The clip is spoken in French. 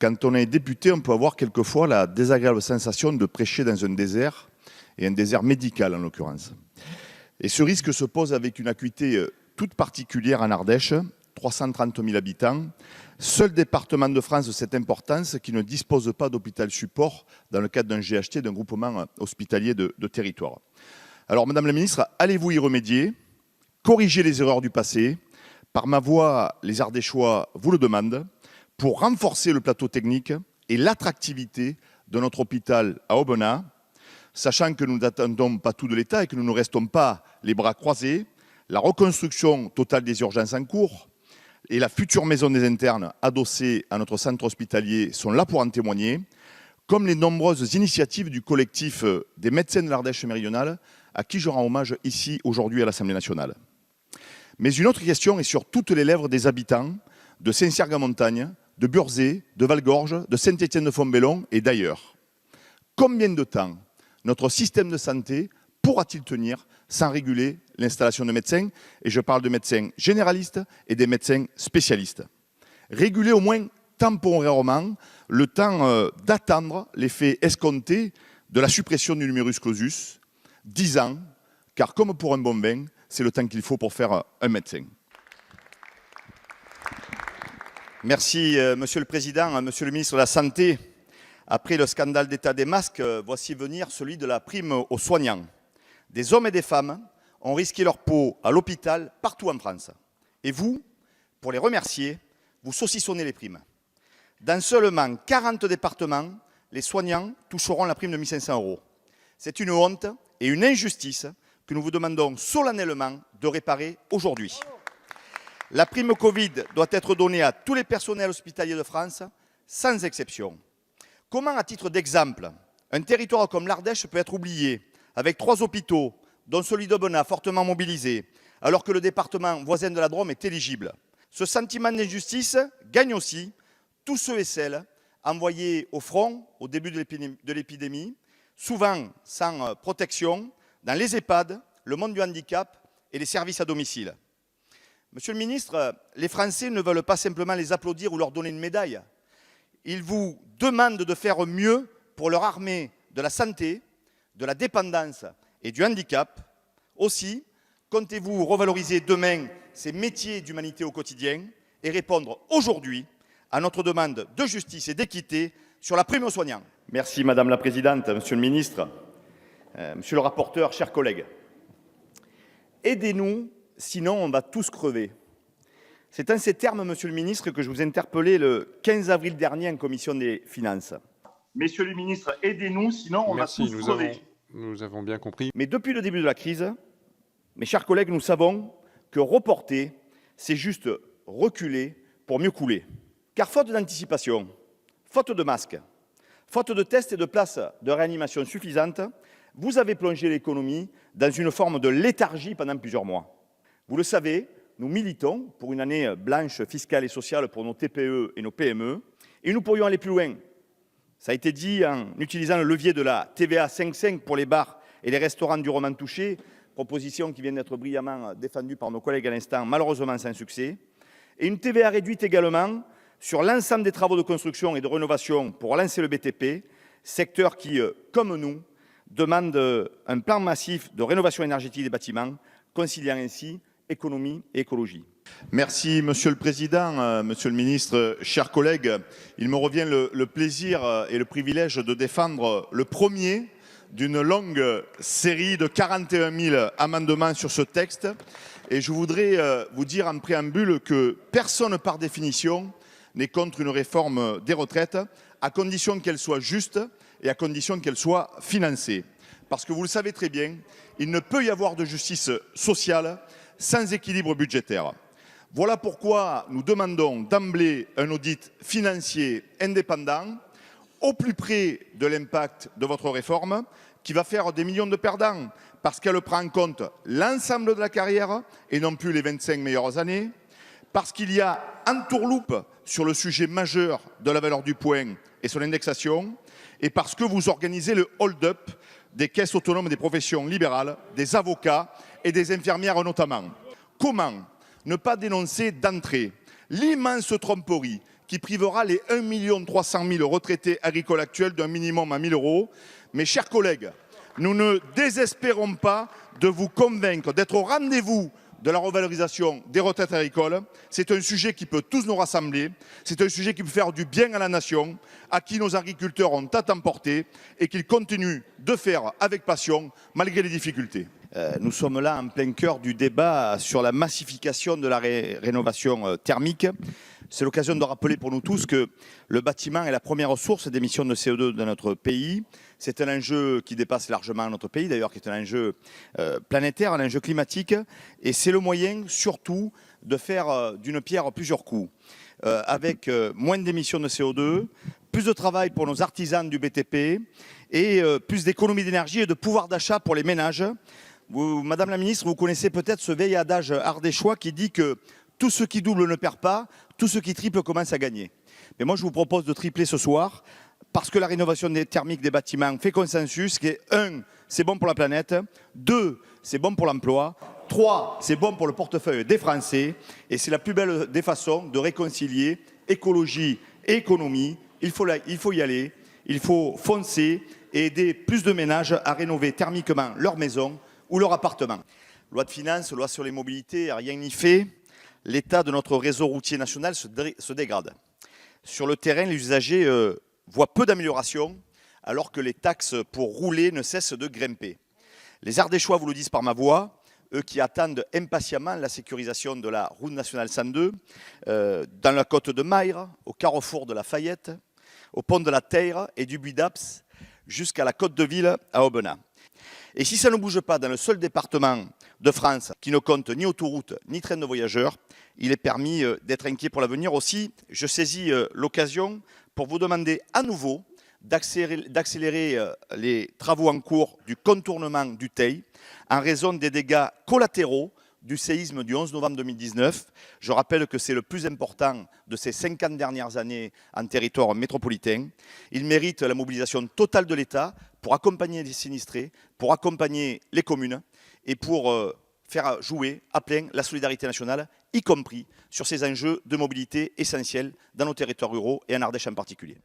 Quand on est député, on peut avoir quelquefois la désagréable sensation de prêcher dans un désert, et un désert médical en l'occurrence. Et ce risque se pose avec une acuité toute particulière en Ardèche, 330 000 habitants, seul département de France de cette importance qui ne dispose pas d'hôpital support dans le cadre d'un GHT, d'un groupement hospitalier de territoire. Alors, Madame la Ministre, allez-vous y remédier, corriger les erreurs du passé? Par ma voix, les Ardéchois vous le demandent, pour renforcer le plateau technique et l'attractivité de notre hôpital à Aubenas, sachant que nous n'attendons pas tout de l'État et que nous ne restons pas les bras croisés. La reconstruction totale des urgences en cours et la future maison des internes adossée à notre centre hospitalier sont là pour en témoigner, comme les nombreuses initiatives du collectif des médecins de l'Ardèche méridionale, à qui je rends hommage ici aujourd'hui à l'Assemblée nationale. Mais une autre question est sur toutes les lèvres des habitants de Saint-Cyr-Montagne, de Burzet, de Valgorge, de Saint-Étienne-de-Fontbellon et d'ailleurs. Combien de temps notre système de santé pourra-t-il tenir sans réguler l'installation de médecins? Et je parle de médecins généralistes et des médecins spécialistes. Réguler au moins temporairement le temps d'attendre l'effet escompté de la suppression du numerus clausus, 10 ans, car comme pour un bon vin, c'est le temps qu'il faut pour faire un médecin. Merci, Monsieur le Président, Monsieur le Ministre de la Santé. Après le scandale d'état des masques, voici venir celui de la prime aux soignants. Des hommes et des femmes ont risqué leur peau à l'hôpital partout en France. Et vous, pour les remercier, vous saucissonnez les primes. Dans seulement 40 départements, les soignants toucheront la prime de 1 500 €. C'est une honte et une injustice que nous vous demandons solennellement de réparer aujourd'hui. La prime Covid doit être donnée à tous les personnels hospitaliers de France, sans exception. Comment, à titre d'exemple, un territoire comme l'Ardèche peut être oublié, avec 3 hôpitaux, dont celui d'Aubenas fortement mobilisé, alors que le département voisin de la Drôme est éligible? Ce sentiment d'injustice gagne aussi tous ceux et celles envoyés au front au début de l'épidémie, souvent sans protection, dans les EHPAD, le monde du handicap et les services à domicile. Monsieur le ministre, les Français ne veulent pas simplement les applaudir ou leur donner une médaille. Ils vous demandent de faire mieux pour leur armée de la santé, de la dépendance et du handicap. Aussi, comptez-vous revaloriser demain ces métiers d'humanité au quotidien et répondre aujourd'hui à notre demande de justice et d'équité sur la prime aux soignants? Merci Madame la Présidente, Monsieur le Ministre, Monsieur le rapporteur, chers collègues. Aidez-nous, sinon on va tous crever. C'est en ces termes, Monsieur le Ministre, que je vous interpellais le 15 avril dernier en commission des finances. Messieurs les ministres, aidez-nous, sinon on va tous crever. Nous avons bien compris. Mais depuis le début de la crise, mes chers collègues, nous savons que reporter, c'est juste reculer pour mieux couler. Car faute d'anticipation, faute de masques, faute de tests et de places de réanimation suffisantes, vous avez plongé l'économie dans une forme de léthargie pendant plusieurs mois. Vous le savez, nous militons pour une année blanche fiscale et sociale pour nos TPE et nos PME, et nous pourrions aller plus loin. Ça a été dit en utilisant le levier de la TVA 5,5 pour les bars et les restaurants durement touchés, proposition qui vient d'être brillamment défendue par nos collègues à l'instant, malheureusement sans succès, et une TVA réduite également sur l'ensemble des travaux de construction et de rénovation pour relancer le BTP, secteur qui, comme nous, demande un plan massif de rénovation énergétique des bâtiments, conciliant ainsi économie et écologie. Merci Monsieur le Président, Monsieur le Ministre, chers collègues. Il me revient le plaisir et le privilège de défendre le premier d'une longue série de 41 000 amendements sur ce texte. Et je voudrais vous dire en préambule que personne par définition n'est contre une réforme des retraites, à condition qu'elle soit juste et à condition qu'elle soit financée. Parce que vous le savez très bien, il ne peut y avoir de justice sociale sans équilibre budgétaire. Voilà pourquoi nous demandons d'emblée un audit financier indépendant, au plus près de l'impact de votre réforme, qui va faire des millions de perdants, parce qu'elle prend en compte l'ensemble de la carrière et non plus les 25 meilleures années, parce qu'il y a entourloupe sur le sujet majeur de la valeur du point et son indexation, et parce que vous organisez le hold-up des caisses autonomes des professions libérales, des avocats et des infirmières notamment. Comment ne pas dénoncer d'entrée l'immense tromperie qui privera les 1 300 000 retraités agricoles actuels d'un minimum à 1 000 euros. Mes chers collègues, nous ne désespérons pas de vous convaincre d'être au rendez-vous de la revalorisation des retraites agricoles. C'est un sujet qui peut tous nous rassembler, c'est un sujet qui peut faire du bien à la nation, à qui nos agriculteurs ont tant emporté et qu'ils continuent de faire avec passion malgré les difficultés. Nous sommes là en plein cœur du débat sur la massification de la rénovation thermique. C'est l'occasion de rappeler pour nous tous que le bâtiment est la première source d'émissions de CO2 dans notre pays. C'est un enjeu qui dépasse largement notre pays, d'ailleurs, qui est un enjeu planétaire, un enjeu climatique. Et c'est le moyen, surtout, de faire d'une pierre plusieurs coups. Avec moins d'émissions de CO2, plus de travail pour nos artisans du BTP et plus d'économie d'énergie et de pouvoir d'achat pour les ménages. Madame la ministre, vous connaissez peut-être ce vieil adage ardéchois qui dit que tout ce qui double ne perd pas, tout ce qui triple commence à gagner. Mais moi, je vous propose de tripler ce soir, parce que la rénovation thermique des bâtiments fait consensus, que 1, c'est bon pour la planète, 2, c'est bon pour l'emploi, 3, c'est bon pour le portefeuille des Français, et c'est la plus belle des façons de réconcilier écologie et économie. Il faut y aller, il faut foncer et aider plus de ménages à rénover thermiquement leur maison ou leur appartement. Loi de finances, loi sur les mobilités, rien n'y fait. L'état de notre réseau routier national se dégrade. Sur le terrain, les usagers voient peu d'amélioration, alors que les taxes pour rouler ne cessent de grimper. Les Ardéchois vous le disent par ma voix, eux qui attendent impatiemment la sécurisation de la route nationale 102, dans la côte de Mayres, au carrefour de la Fayette, au pont de la Teyre et du Buis d'Aps, jusqu'à la côte de Ville à Aubenas. Et si ça ne bouge pas dans le seul département de France qui ne compte ni autoroute ni train de voyageurs, il est permis d'être inquiet pour l'avenir. Aussi, je saisis l'occasion pour vous demander à nouveau d'accélérer les travaux en cours du contournement du Teil en raison des dégâts collatéraux du séisme du 11 novembre 2019. Je rappelle que c'est le plus important de ces 50 dernières années en territoire métropolitain. Il mérite la mobilisation totale de l'État pour accompagner les sinistrés, pour accompagner les communes et pour faire jouer à plein la solidarité nationale, y compris sur ces enjeux de mobilité essentiels dans nos territoires ruraux et en Ardèche en particulier.